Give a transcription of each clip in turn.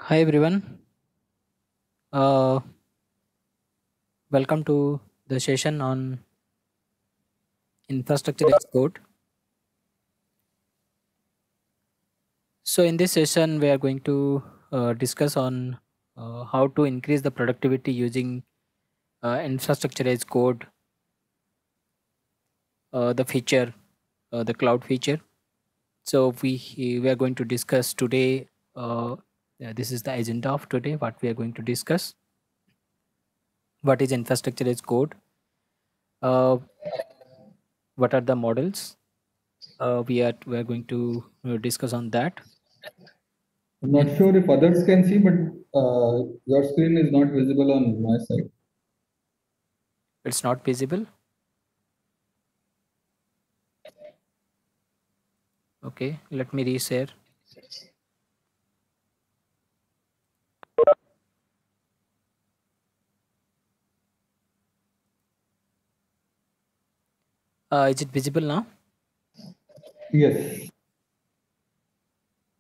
Hi everyone. Uh, Welcome to the session on infrastructure as code. So in this session, we are going to discuss on how to increase the productivity using infrastructure as code, the feature, the cloud feature. So we are going to discuss today. This is the agenda of today. What we are going to discuss. What is infrastructure as code? Uh, what are the models? We are going to discuss on that. I'm not sure if others can see, but your screen is not visible on my side. It's not visible. Okay, let me reshare. Is it visible now? Yes.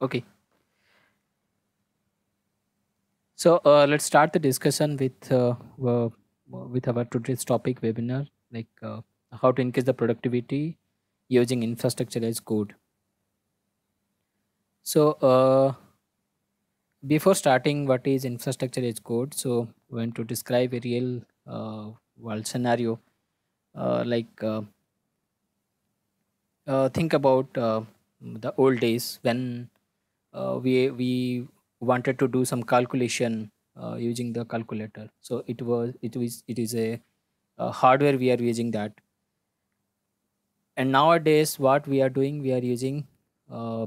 Okay. So let's start the discussion with our today's topic webinar, like how to increase the productivity using infrastructure as code. So before starting, what is infrastructure as code? So we want to describe a real world scenario. Like think about the old days when we wanted to do some calculation using the calculator. So it is a hardware we are using that. And nowadays what we are doing, we are using uh,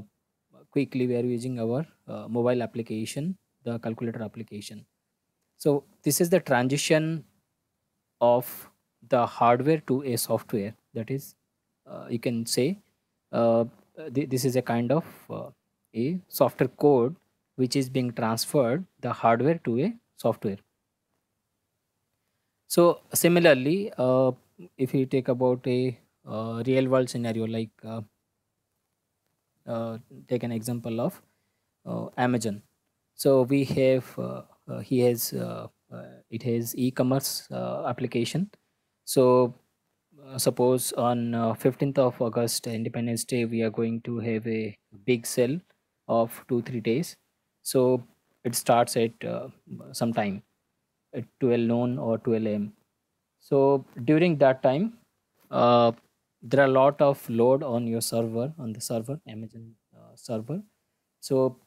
quickly we are using our mobile application, the calculator application. So this is the transition of the hardware to a software. That is, you can say, uh, this is a kind of a software code which is being transferred the hardware to a software. So similarly, if you take about a real world scenario, like uh, take an example of Amazon. So we have he has it has e-commerce application. So suppose on 15th of August, Independence Day, we are going to have a big sale of 2 3 days. So it starts at some time at 12 noon or 12 a.m. So during that time, uh, there are a lot of load on your server, on the server, Amazon server. So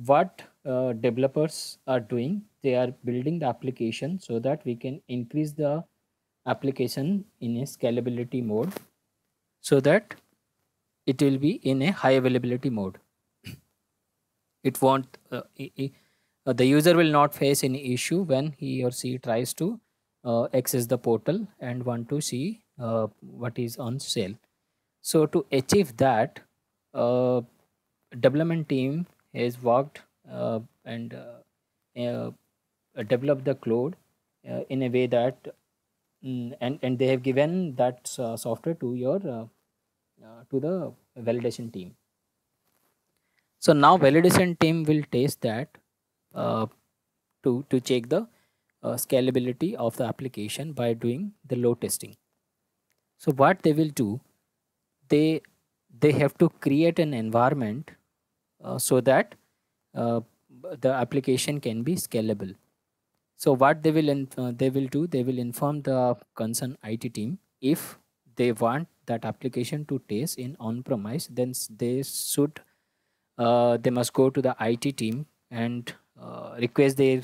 what developers are doing, they are building the application so that we can increase the application in a scalability mode, so that it will be in a high availability mode. It won't the user will not face any issue when he or she tries to access the portal and want to see what is on sale. So to achieve that, uh, development team has worked and developed the code in a way that and they have given that software to your to the validation team. So now validation team will test that uh, to check the scalability of the application by doing the load testing. So what they will do, they they have to create an environment so that uh, the application can be scalable. So what they will do, they will inform the concerned IT team if they want that application to test in on premise, then they should they must go to the IT team and request their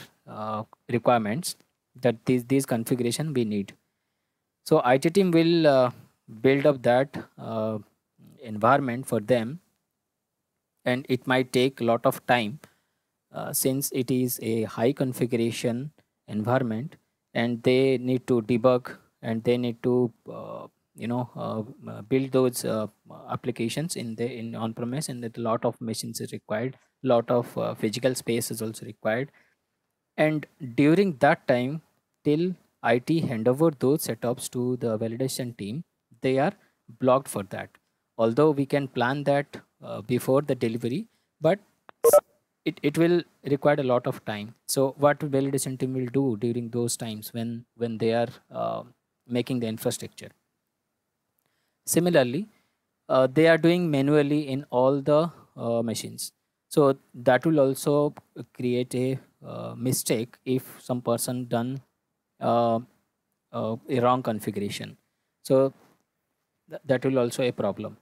requirements that these configuration we need. So IT team will build up that environment for them, and it might take a lot of time since it is a high configuration environment, and they need to debug and they need to build those applications in the in on premise, and that a lot of machines is required, lot of physical space is also required. And during that time, till IT hand over those setups to the validation team, they are blocked for that. Although we can plan that before the delivery, but it will require a lot of time. So what validation team will do during those times when they are making the infrastructure? Similarly, they are doing manually in all the machines. So that will also create a mistake if some person done uh, a wrong configuration. So that will also a problem.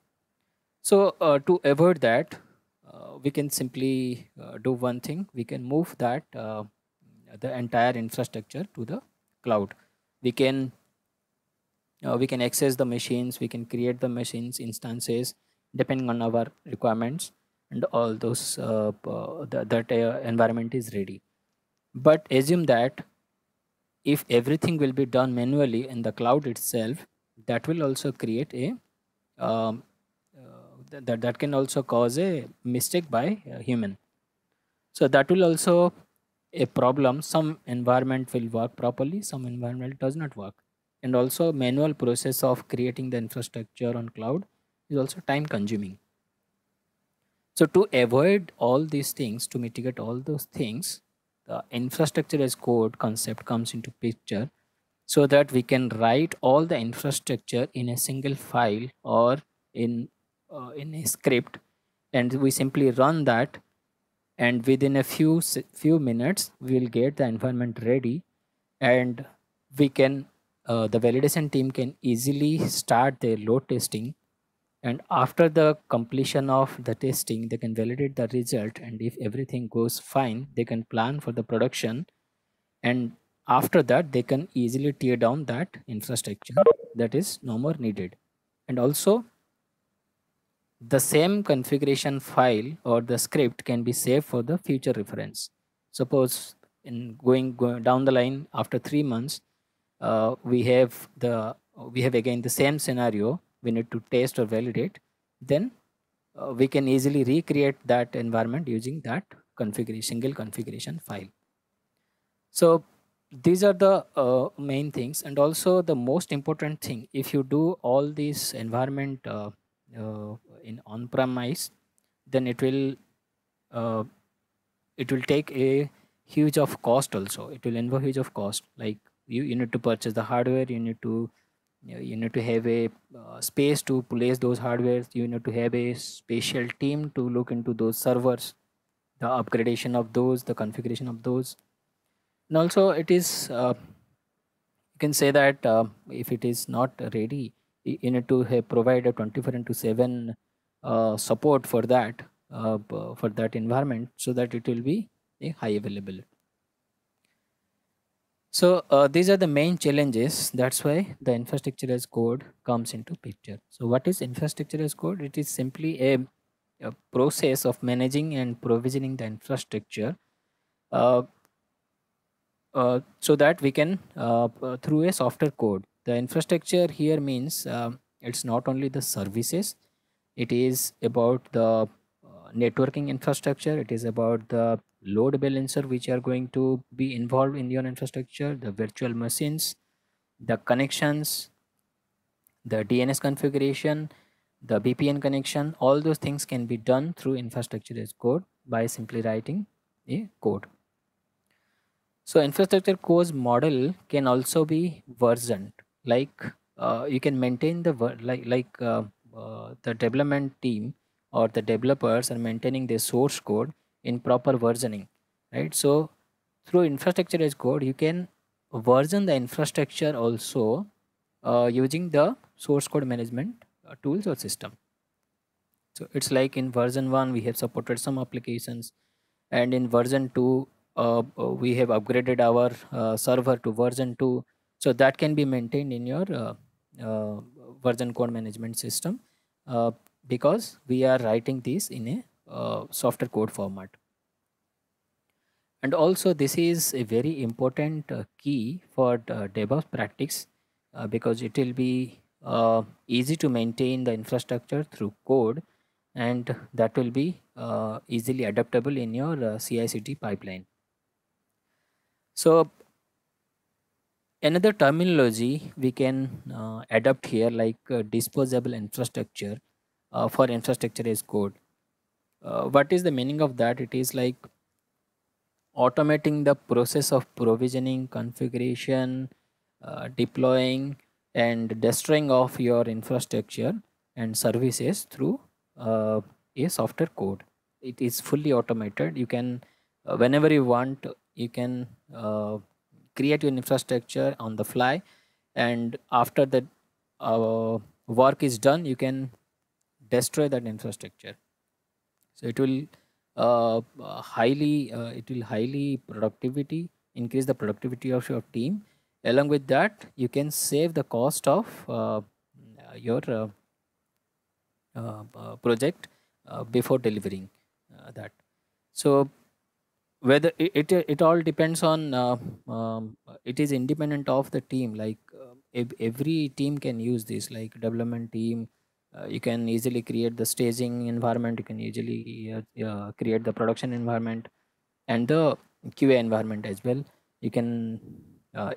So to avoid that, we can simply do one thing. We can move that the entire infrastructure to the cloud. We can we can access the machines, we can create the machines instances depending on our requirements, and all those that environment is ready. But assume that if everything will be done manually in the cloud itself, that will also create a um, that can also cause a mistake by a human. So that will also a problem. Some environment will work properly, some environment does not work. And also manual process of creating the infrastructure on cloud is also time consuming. So to avoid all these things, to mitigate all those things, the infrastructure as code concept comes into picture, so that we can write all the infrastructure in a single file or in a script, and we simply run that, and within a few minutes we will get the environment ready. And we can the validation team can easily start their load testing, and after the completion of the testing they can validate the result, and if everything goes fine they can plan for the production. And after that they can easily tear down that infrastructure that is no more needed. And also the same configuration file or the script can be saved for the future reference. Suppose in going down the line after 3 months, we have again the same scenario, we need to test or validate. Then we can easily recreate that environment using that configuration single configuration file. So these are the main things. And also the most important thing, if you do all these environment in on premise, then uh, it will take a huge of cost. Also it will involve huge of cost, like you need to purchase the hardware, you need to have a space to place those hardware, you need to have a special team to look into those servers, the upgradation of those, the configuration of those. And also it is you can say that if it is not ready, you need to have provide a 24 into 7 support for that for that environment, so that it will be a high available. So these are the main challenges. That's why the infrastructure as code comes into picture. So what is infrastructure as code? It is simply a process of managing and provisioning the infrastructure uh, so that we can through a software code. The infrastructure here means it's not only the services, it is about the networking infrastructure, it is about the load balancer which are going to be involved in your infrastructure, the virtual machines, the connections, the DNS configuration, the VPN connection. All those things can be done through infrastructure as code by simply writing a code. So infrastructure code model can also be versioned. Like you can maintain the the development team or the developers are maintaining their source code in proper versioning, right? So through infrastructure as code, you can version the infrastructure also using the source code management tools or system. So it's like in version 1 we have supported some applications, and in version 2 we have upgraded our server to version 2. So that can be maintained in your uh, version code management system uh, because we are writing this in a software code format. And also this is a very important key for DevOps practice because it will be easy to maintain the infrastructure through code, and that will be easily adaptable in your CI/CD pipeline. So another terminology we can adapt here, like disposable infrastructure for infrastructure as code. What is the meaning of that? It is like automating the process of provisioning, configuration, deploying, and destroying of your infrastructure and services through uh, a software code. It is fully automated. You can, whenever you want, you can create your infrastructure on the fly, and after that work is done, you can destroy that infrastructure. So it will highly productivity increase the productivity of your team. Along with that, you can save the cost of your project before delivering that. So whether it all depends on it is independent of the team. Like every team can use this, like development team. You can easily create the staging environment, you can easily create the production environment and the QA environment as well. You can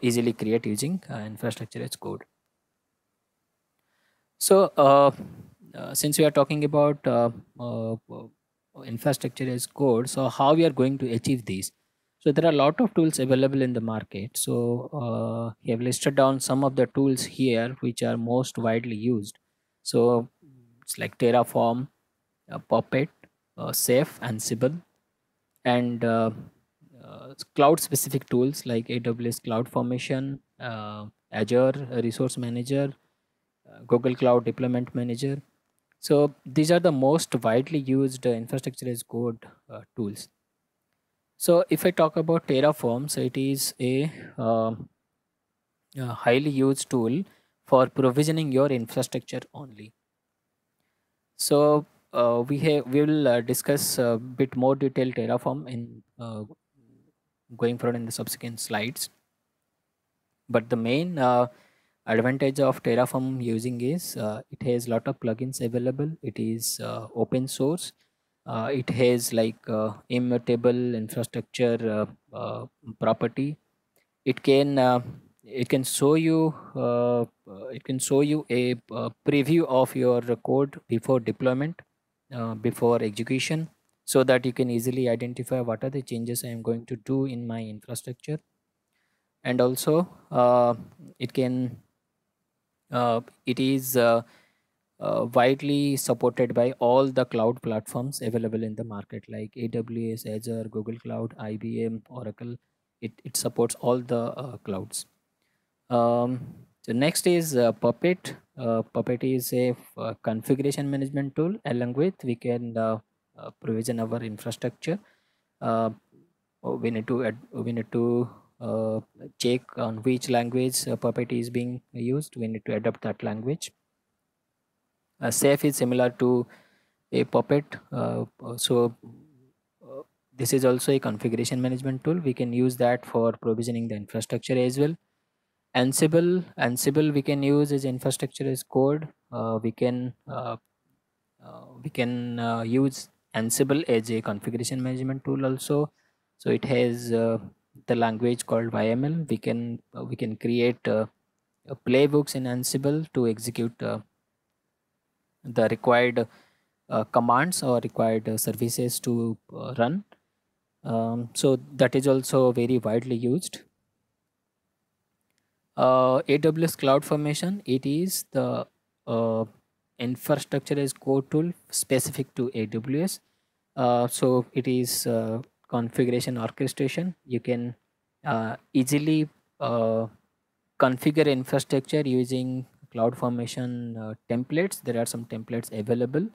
easily create using infrastructure as code. So since we are talking about infrastructure as code, so how we are going to achieve this? So there are a lot of tools available in the market. So we have listed down some of the tools here which are most widely used. So it's like Terraform, Puppet, Safe, Ansible, and cloud specific tools like AWS Cloud Formation, Azure Resource Manager, Google Cloud Deployment Manager. So these are the most widely used infrastructure as code tools. So if I talk about Terraform, so it is a highly used tool for provisioning your infrastructure only. So we will discuss a bit more detailed Terraform in going forward in the subsequent slides. But the main advantage of Terraform using is it has lot of plugins available. It is open source. It has like immutable infrastructure property. It can it can show you it can show you a preview of your code before deployment, before execution, so that you can easily identify what are the changes I am going to do in my infrastructure. And also it can it is widely supported by all the cloud platforms available in the market like AWS, Azure, Google Cloud, IBM, Oracle. It supports all the clouds. So next is Puppet. Puppet is a configuration management tool. Along with we can provision our infrastructure. We need to check on which language Puppet is being used. We need to adapt that language. Safe is similar to a Puppet. This is also a configuration management tool. We can use that for provisioning the infrastructure as well. Ansible we can use as infrastructure as code. We can use Ansible as a configuration management tool also. So it has the language called YML. We can create playbooks in Ansible to execute the required commands or required services to run. So that is also very widely used. AWS Cloud Formation, it is the uh, infrastructure as code tool specific to AWS. So it is configuration orchestration. You can easily configure infrastructure using Cloud Formation templates. There are some templates available.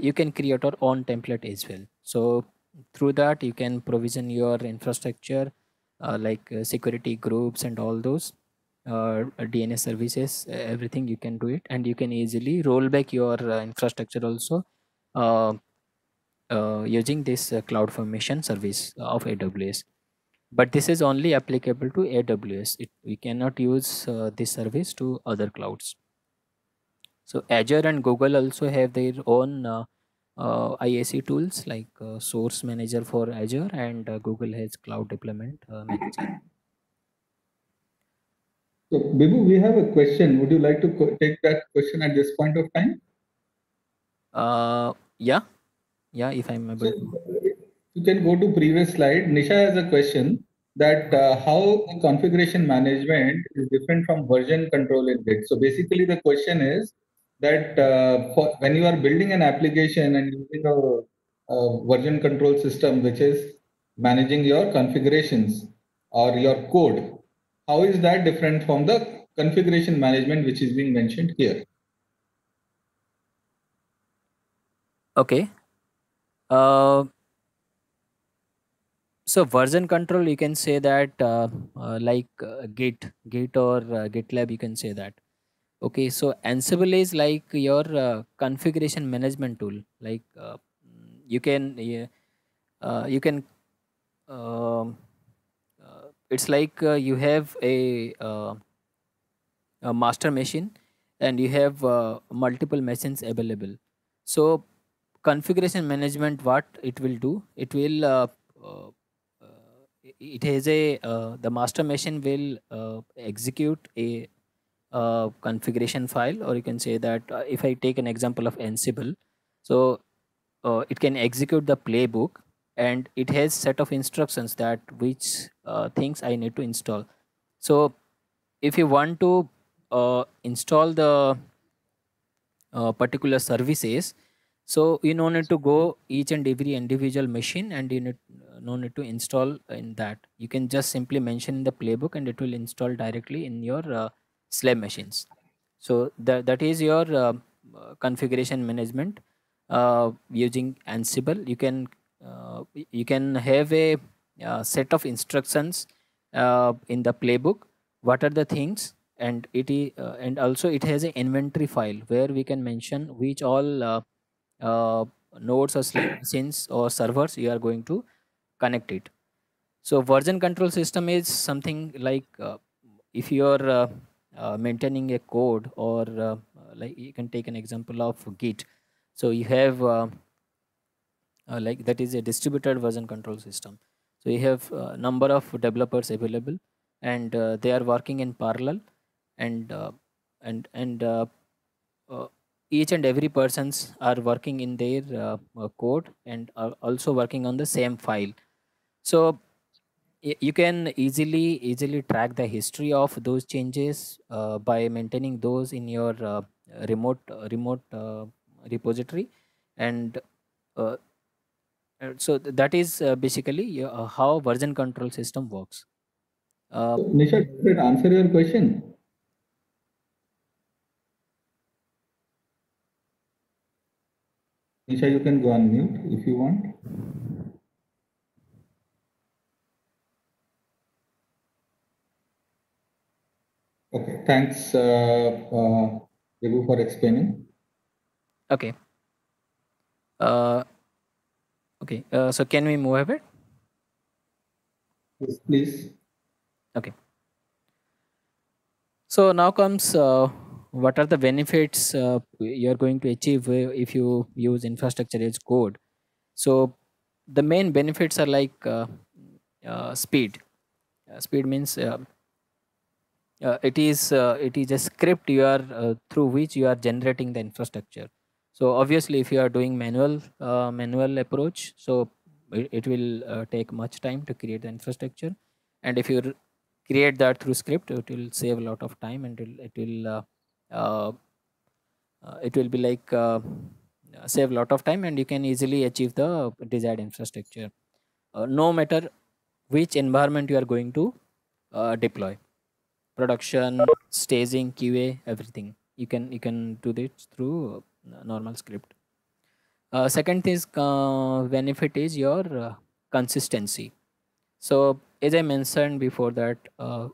You can create your own template as well. So through that, you can provision your infrastructure like security groups and all those DNS services, everything you can do it, and you can easily roll back your infrastructure also uh, using this cloud formation service of AWS. But this is only applicable to AWS. We cannot use this service to other clouds. So Azure and Google also have their own IAC tools like Source Manager for Azure, and Google has Cloud Deployment Manager. So, Bibu, we have a question. Would you like to take that question at this point of time? Yeah. Yeah, if I'm So able to. you can go to previous slide. Nisha has a question that how the configuration management is different from version control in Git. So basically the question is that when you are building an application and using a version control system, which is managing your configurations or your code, how is that different from the configuration management which is being mentioned here? Okay. Uh, so version control, you can say that like Git or GitLab, you can say that. Okay, so Ansible is like your configuration management tool. Like you can yeah, you can it's like you have a master machine and you have multiple machines available. So configuration management, what it will do, it will uh, it has a the master machine will execute a configuration file, or you can say that if I take an example of Ansible, so it can execute the playbook, and it has set of instructions that which things I need to install. So if you want to install the particular services, so you no need to go each and every individual machine, and you need no need to install in that. You can just simply mention in the playbook and it will install directly in your slave machines. So that is your configuration management using Ansible. You can have a set of instructions in the playbook. What are the things, and and also it has an inventory file where we can mention which all uh, nodes or slave machines or servers you are going to connect it. So version control system is something like if you are maintaining a code, or like you can take an example of Git. So you have like that is a distributed version control system. So you have a number of developers available, and they are working in parallel, and and uh, each and every persons are working in their code and are also working on the same file. So you can easily track the history of those changes by maintaining those in your remote repository. And uh, so that is basically how version control system works. uh, So, Nisha, does that answer your question? Nisha, you can go on mute if you want. Okay, thanks, Raghu, for explaining. okay. uh, okay, so can we move ahead? Yes, please. Okay, so now comes what are the benefits you're going to achieve if you use infrastructure as code. So the main benefits are like speed. Speed means it is a script you are through which you are generating the infrastructure. So obviously if you are doing manual approach, so it will take much time to create the infrastructure. And if you create that through script, it will save a lot of time, and uh, it will be like save a lot of time, and you can easily achieve the desired infrastructure no matter which environment you are going to deploy. Production, staging, QA, everything you can do this through normal script. Second is benefit is your consistency. So as I mentioned before that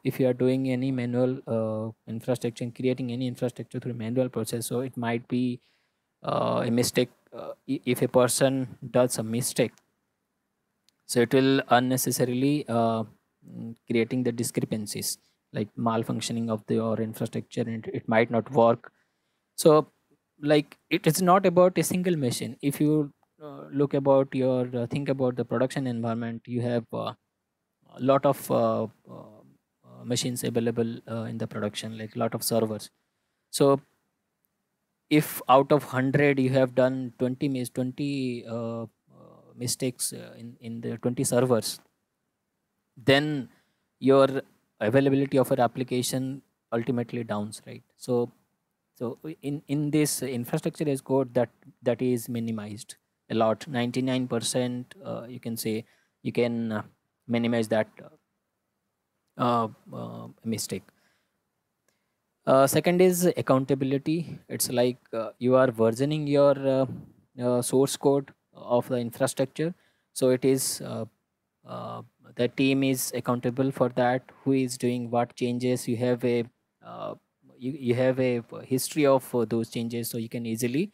if you are doing any manual infrastructure and creating any infrastructure through manual process, so it might be a mistake. If a person does a mistake, so it will unnecessarily creating the discrepancies, like malfunctioning of the your infrastructure, and it might not work. So like it is not about a single machine. If you look about your think about the production environment, you have a lot of machines available in the production, like lot of servers. So if out of 100 you have done 20 mistakes in the 20 servers, then your availability of your application ultimately downs, right? So in this infrastructure as code, that is minimized a lot. 99% you can say you can minimize that mistake. Second is accountability. It's like you are versioning your source code of the infrastructure. So it is uh, the team is accountable for that. Who is doing what changes? Uh, you have a history of those changes, so you can easily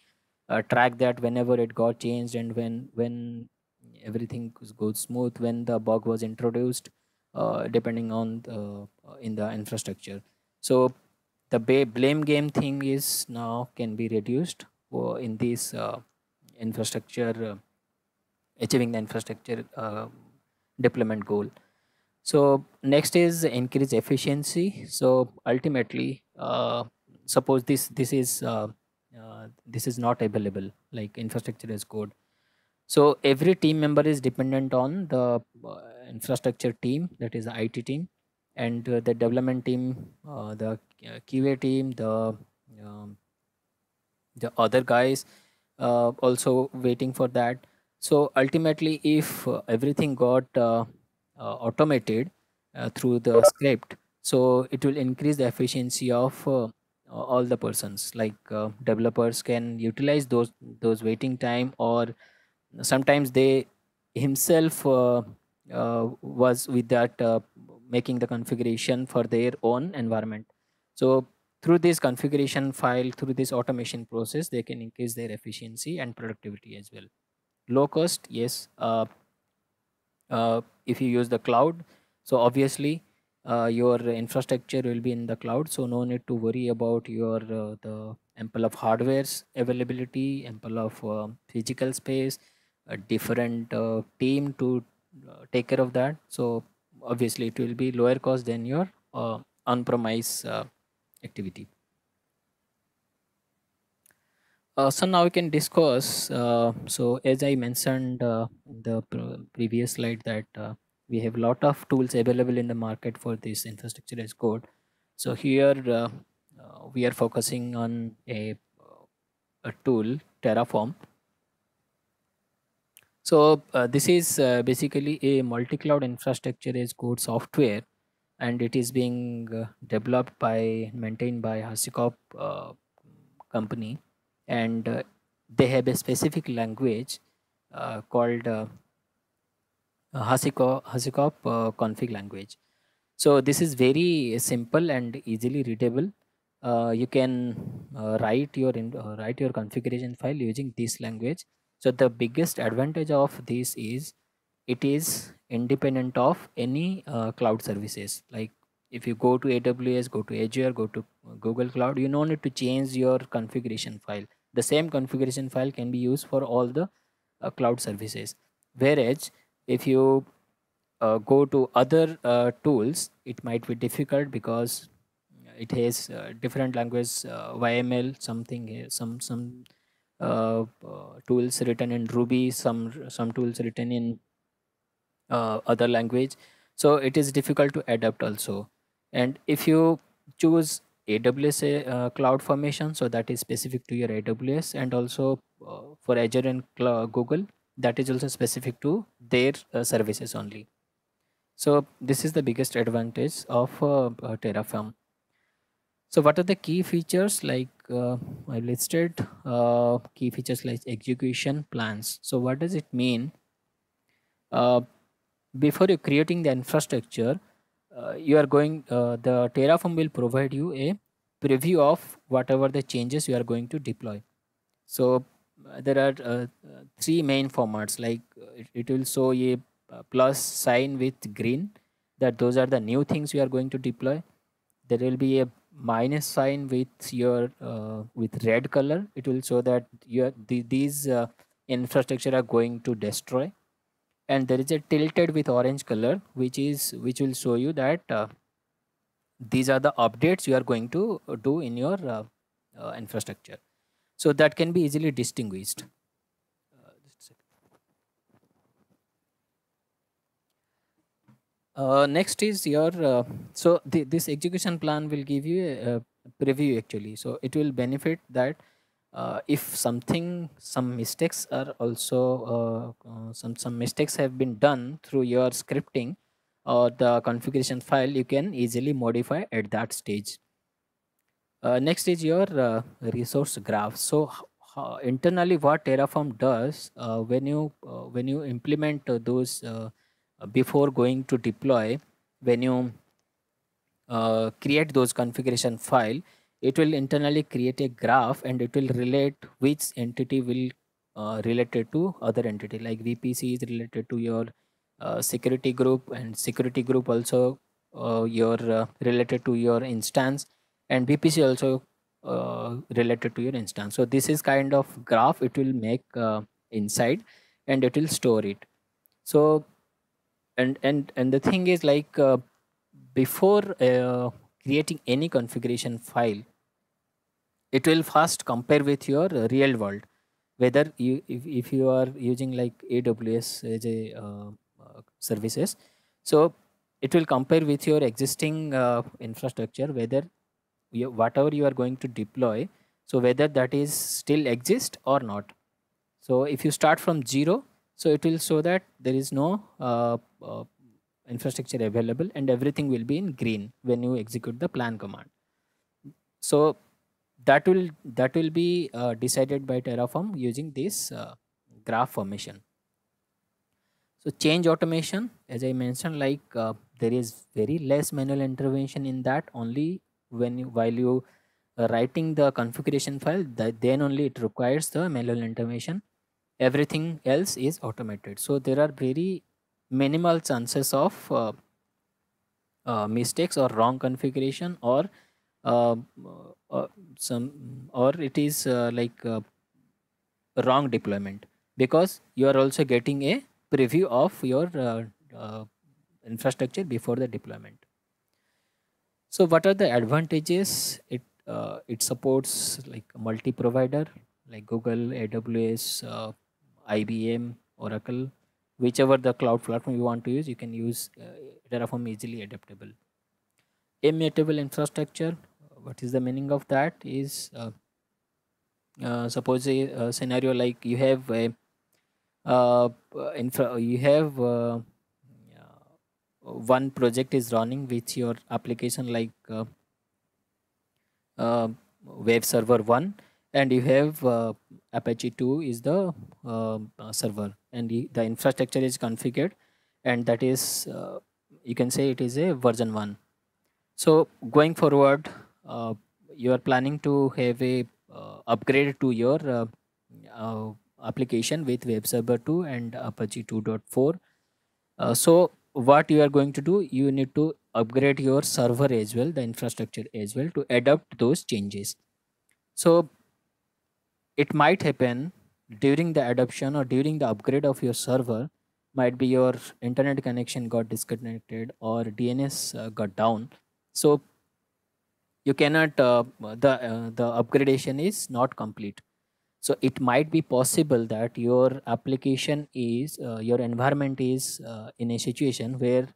track that whenever it got changed, and when everything goes smooth, when the bug was introduced, depending on the in the infrastructure. So the blame game thing is now can be reduced in this infrastructure, achieving the infrastructure deployment goal. So next is increase efficiency. So ultimately, suppose this is not available, like infrastructure as code. So every team member is dependent on the infrastructure team, that is the IT team, and the development team, the QA team, um, the other guys also waiting for that. So ultimately, if everything got automated through the script, so it will increase the efficiency of all the persons. Like developers can utilize those waiting time, or sometimes they himself was with that making the configuration for their own environment. So through this configuration file, through this automation process, they can increase their efficiency and productivity as well. Low cost, yes. If you use the cloud, so obviously your infrastructure will be in the cloud, so no need to worry about your the ample of hardwares availability, ample of physical space, a different team to take care of that. So obviously it will be lower cost than your on-premise activity. So now we can discuss. So as I mentioned in the previous slide, that we have a lot of tools available in the market for this infrastructure as code. So here we are focusing on a tool, Terraform. So this is basically a multi-cloud infrastructure as code software, and it is being developed by, maintained by HashiCorp company, and they have a specific language called HashiCorp config language. So this is very simple and easily readable. You can write your configuration file using this language. So the biggest advantage of this is it is independent of any cloud services. Like if you go to AWS, go to Azure, go to Google Cloud, you no need to change your configuration file. The same configuration file can be used for all the cloud services. Whereas if you go to other tools, it might be difficult because it has different language, YML, something, tools written in Ruby, some tools written in other language. So it is difficult to adapt also. And if you choose AWS cloud formation, so that is specific to your AWS, and also for Azure and Google, that is also specific to their services only. So this is the biggest advantage of Terraform. So what are the key features? Like I listed key features like execution plans. So what does it mean? Uh, Before you creating the infrastructure, you are going the Terraform will provide you a preview of whatever the changes you are going to deploy. So there are three main formats. Like it will show a plus sign with green, that those are the new things you are going to deploy. There will be a minus sign with your with red color. It will show that these infrastructure are going to destroy. And there is a tilted with orange color, which will show you that these are the updates you are going to do in your infrastructure. So that can be easily distinguished. Just a second. Next is your this execution plan will give you a preview actually. So it will benefit that if some mistakes are also some mistakes have been done through your scripting or the configuration file, you can easily modify at that stage. Next is your resource graph. So internally, what Terraform does when you implement those before going to deploy, when you create those configuration file, it will internally create a graph and it will relate which entity will related to other entity. Like VPC is related to your security group, and security group also your related to your instance, and VPC also related to your instance. So this is kind of graph it will make inside, and it will store it. So and the thing is like before creating any configuration file, it will first compare with your real world, whether if you are using like AWS as a services. So it will compare with your existing infrastructure, whether whatever you are going to deploy, so whether that is still exist or not. So if you start from zero, so it will show that there is no infrastructure available, and everything will be in green when you execute the plan command. So that will be decided by Terraform using this graph formation. So change automation, as I mentioned, like there is very less manual intervention in that. Only when you, while you writing the configuration file, that then only it requires the manual intervention. Everything else is automated. So there are very minimal chances of mistakes or wrong configuration, or uh, some, or it is wrong deployment, because you are also getting a preview of your infrastructure before the deployment. So what are the advantages? It supports like multi-provider like Google, AWS, IBM, Oracle, whichever the cloud platform you want to use. You can use Terraform easily adaptable. Immutable infrastructure. What is the meaning of that? Is suppose a scenario like you have a you have one project is running with your application like uh, web server 1, and you have Apache 2 is the server, and the infrastructure is configured, and that is you can say it is a version 1. So going forward, you are planning to have a upgrade to your uh, application with web server 2 and Apache 2.4. So what you are going to do, you need to upgrade your server as well, the infrastructure as well, to adapt those changes. So it might happen during the adoption or during the upgrade of your server, might be your internet connection got disconnected or DNS got down. So you cannot the upgradation is not complete. So it might be possible that your application is your environment is in a situation where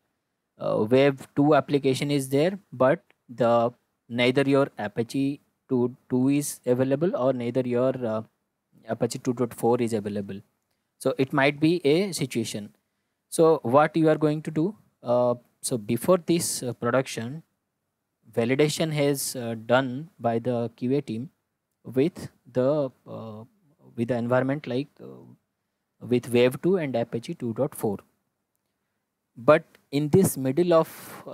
web 2 application is there, but the neither your Apache 2 is available, or neither your Apache 2.4 is available. So it might be a situation. So what you are going to do, so before this production, validation has done by the QA team with the environment like with Wave 2 and Apache 2.4. But in this middle of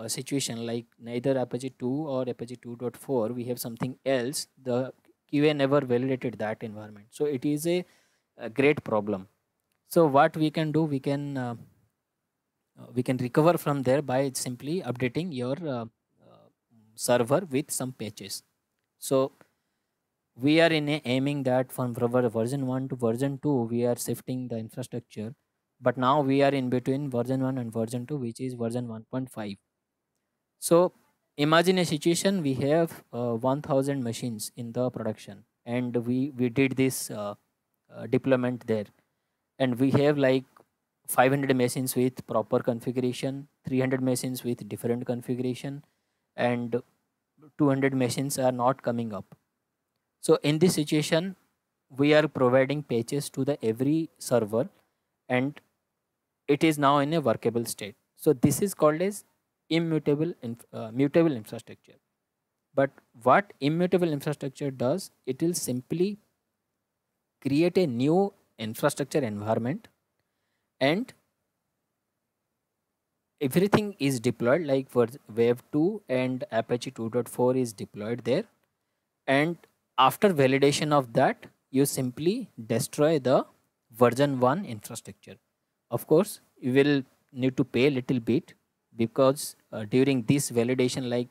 situation, like neither Apache 2 or Apache 2.4, we have something else. The QA never validated that environment. So it is a great problem. So what we can do, we can recover from there by simply updating your server with some patches. So we are in aiming that from version 1 to version 2, we are shifting the infrastructure, but now we are in between version 1 and version 2, which is version 1.5. So imagine a situation, we have 1000 machines in the production, and we did this deployment there, and we have like 500 machines with proper configuration, 300 machines with different configuration, and 200 machines are not coming up. So in this situation, we are providing patches to the every server, and it is now in a workable state. So this is called as mutable infrastructure. But what immutable infrastructure does, it will simply create a new infrastructure environment, and everything is deployed like for Wave 2 and Apache 2.4 is deployed there. And after validation of that, you simply destroy the version 1 infrastructure. Of course, you will need to pay a little bit, because during this validation, like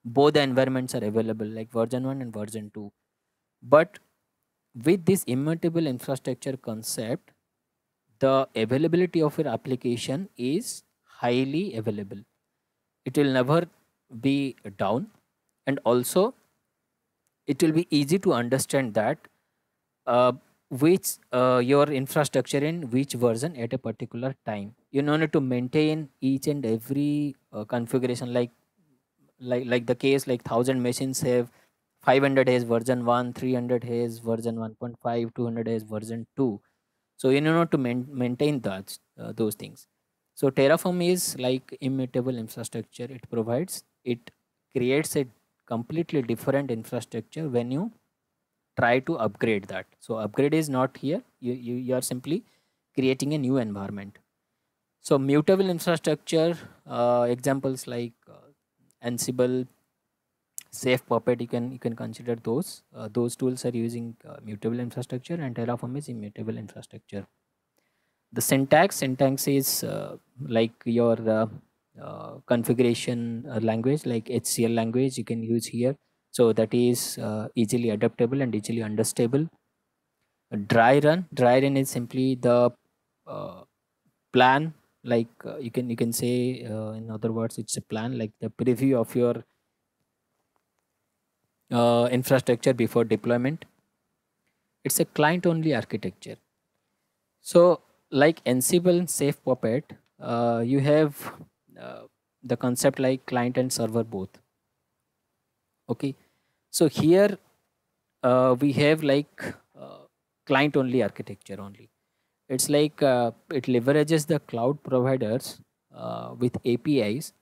both the environments are available, like version 1 and version 2. But with this immutable infrastructure concept, the availability of your application is highly available. It will never be down, and also it will be easy to understand that uh, which your infrastructure in which version at a particular time. You don't need to maintain each and every configuration, like the case like 1000 machines have 500 has version 1, 300 has version 1.5, 200 has version 2. So you know to maintain that those things. So Terraform is like immutable infrastructure. It provides, it creates a completely different infrastructure when you try to upgrade that. So upgrade is not here. You are simply creating a new environment. So mutable infrastructure examples like Ansible, Safe Puppet, you can consider those. Those tools are using mutable infrastructure, and Terraform is immutable infrastructure. The syntax is like your configuration language, like HCL language you can use here. So that is easily adaptable and easily understandable. Dry run is simply the uh, plan, like you can say in other words, it's a plan, like the preview of your infrastructure before deployment. It's a client only architecture. So like Ansible and Safe Puppet, you have uh, the concept like client and server both. Okay, so here we have like client only architecture only. It's like it leverages the cloud providers with APIs,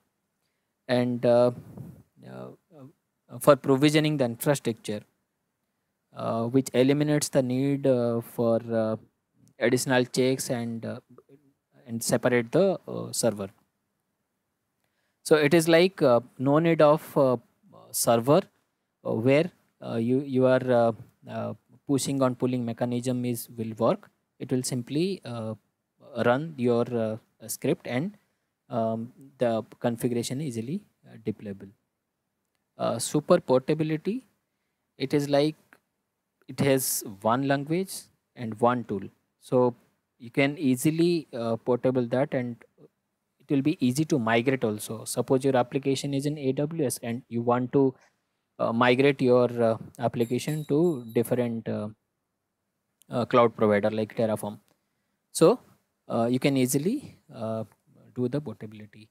and uh, for provisioning the infrastructure, which eliminates the need for additional checks and separate the server. So it is like no need of server where you are uh, pushing on pulling mechanism is will work. It will simply run your script, and the configuration is easily deployable. Super portability, it is like it has one language and one tool, so you can easily portable that, and it will be easy to migrate also. Suppose your application is in AWS and you want to migrate your application to different cloud provider like Terraform. So you can easily do the portability.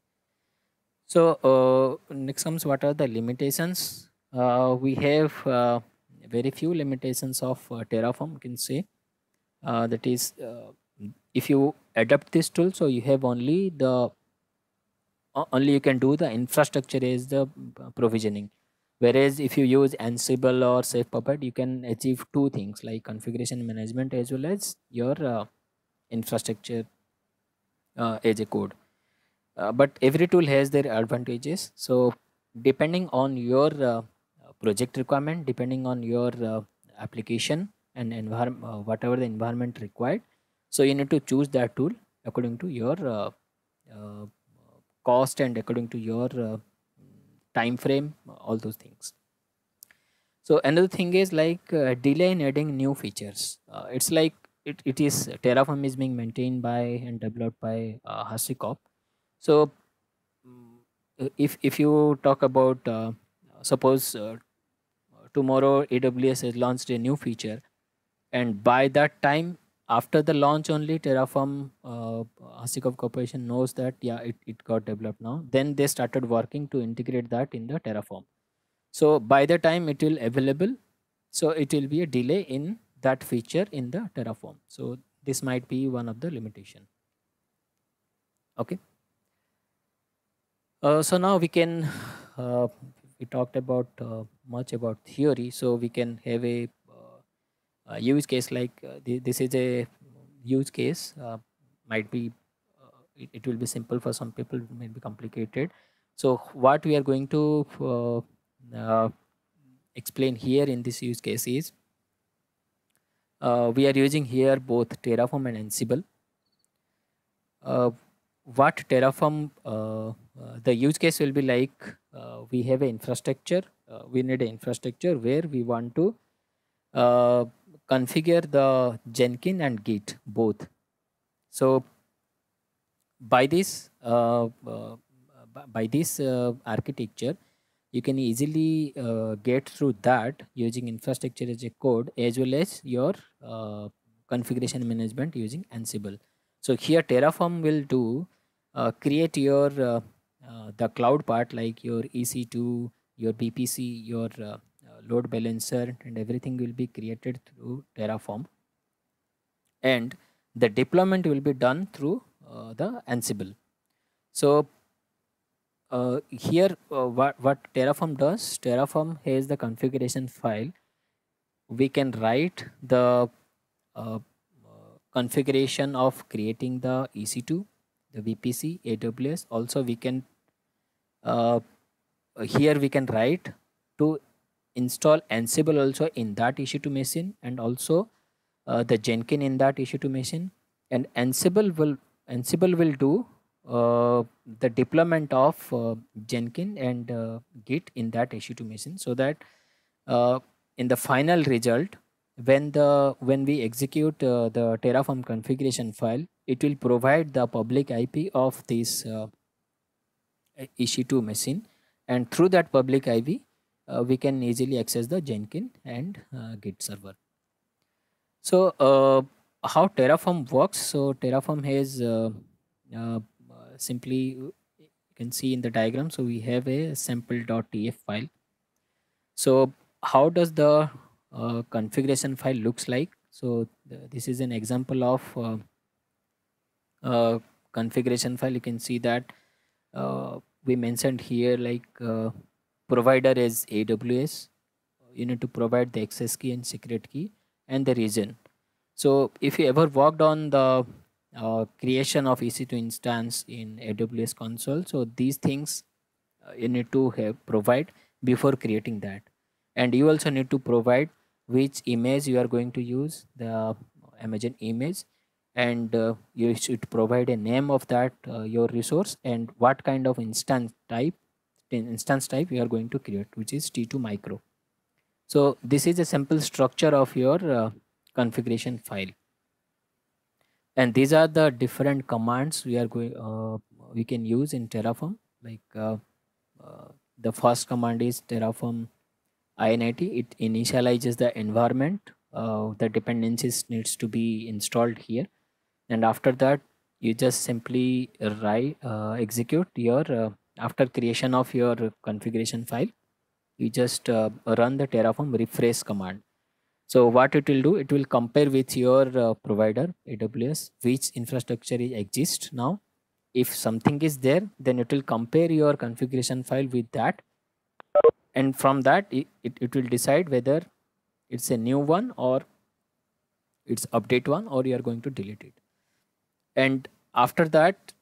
So next comes, what are the limitations? We have very few limitations of Terraform, you can say. That is, if you adopt this tool, so you have only the only you can do the infrastructure is the provisioning. Whereas if you use Ansible or Safe Puppet, you can achieve two things like configuration management as well as your infrastructure as a code. But every tool has their advantages. So depending on your project requirement, depending on your application and environment, whatever the environment required, so you need to choose that tool according to your uh, cost and according to your time frame, all those things. So another thing is like delay in adding new features. It's like it is Terraform is being maintained by and developed by HashiCorp. So if you talk about suppose tomorrow AWS has launched a new feature, and by that time, after the launch only, Terraform, Hasikoff Corporation knows that yeah, it got developed now. Then they started working to integrate that in the Terraform. So by the time it will available, so it will be a delay in that feature in the Terraform. So this might be one of the limitation. Okay. So now we can we talked about much about theory, so we can have a use case like this is a use case. Might be it will be simple for some people, it may be complicated. So what we are going to explain here in this use case is we are using here both Terraform and Ansible. What Terraform, the use case will be like, we have an infrastructure, we need an infrastructure where we want to configure the Jenkins and Git both. So by this architecture, you can easily get through that using infrastructure as a code, as well as your configuration management using Ansible. So here Terraform will do create your the cloud part, like your EC2, your VPC, your load balancer, and everything will be created through Terraform, and the deployment will be done through the Ansible. So here what Terraform does, Terraform has the configuration file. We can write the configuration of creating the EC2, the VPC, AWS. Also we can here we can write to install Ansible also in that EC2 machine, and also the Jenkins in that EC2 machine, and Ansible will do the deployment of Jenkins and Git in that EC2 machine, so that in the final result, when we execute the Terraform configuration file, it will provide the public IP of this EC2 machine, and through that public IP we can easily access the Jenkins and Git server. So how Terraform works? So Terraform has simply, you can see in the diagram, so we have a sample.tf file. So how does the configuration file looks like? So this is an example of configuration file. You can see that we mentioned here, like provider is AWS. You need to provide the access key and secret key and the region. So if you ever worked on the creation of EC2 instance in AWS console, so these things you need to have provide before creating that, and you also need to provide which image you are going to use, the Amazon image, and you should provide a name of that your resource, and what kind of instance type you are going to create, which is T2 micro. So this is a simple structure of your configuration file, and these are the different commands we are going we can use in Terraform. Like the first command is Terraform init. It initializes the environment. The dependencies needs to be installed here, and after that you just simply write execute your after creation of your configuration file, you just run the Terraform refresh command. So what it will do, it will compare with your provider AWS, which infrastructure exists now. If something is there, then it will compare your configuration file with that, and from that it will decide whether it's a new one or it's update one, or you are going to delete it. And after that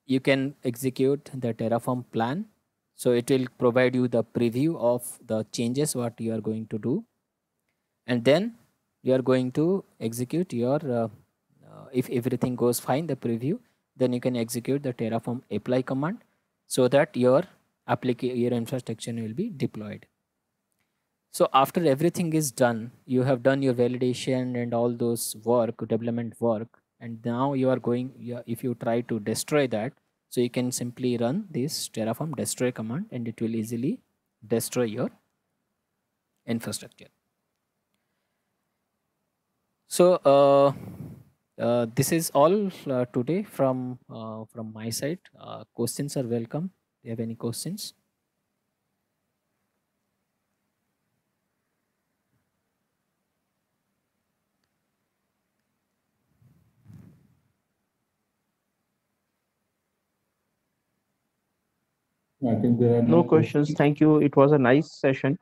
you can execute the Terraform plan. So it will provide you the preview of the changes what you are going to do, and then you are going to execute your if everything goes fine, the preview, then you can execute the Terraform apply command, so that your your infrastructure will be deployed. So after everything is done, you have done your validation and all those development work, and now you are going, if you try to destroy that, so you can simply run this Terraform destroy command, and it will easily destroy your infrastructure. So this is all today from my side. Questions are welcome. Do you have any questions? I think there are No no questions. questions. Thank you. It was a nice session.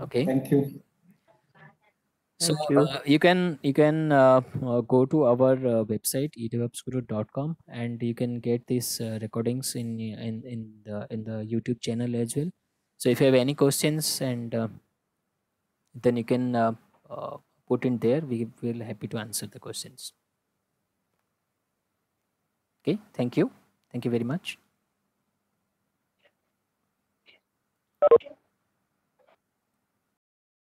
Okay. Thank you. So Thank you. you can go to our website edevupsguru.com, and you can get these recordings in the YouTube channel as well. So if you have any questions, and then you can uh, put in there. We will happy to answer the questions. Okay. Thank you. Thank you very much.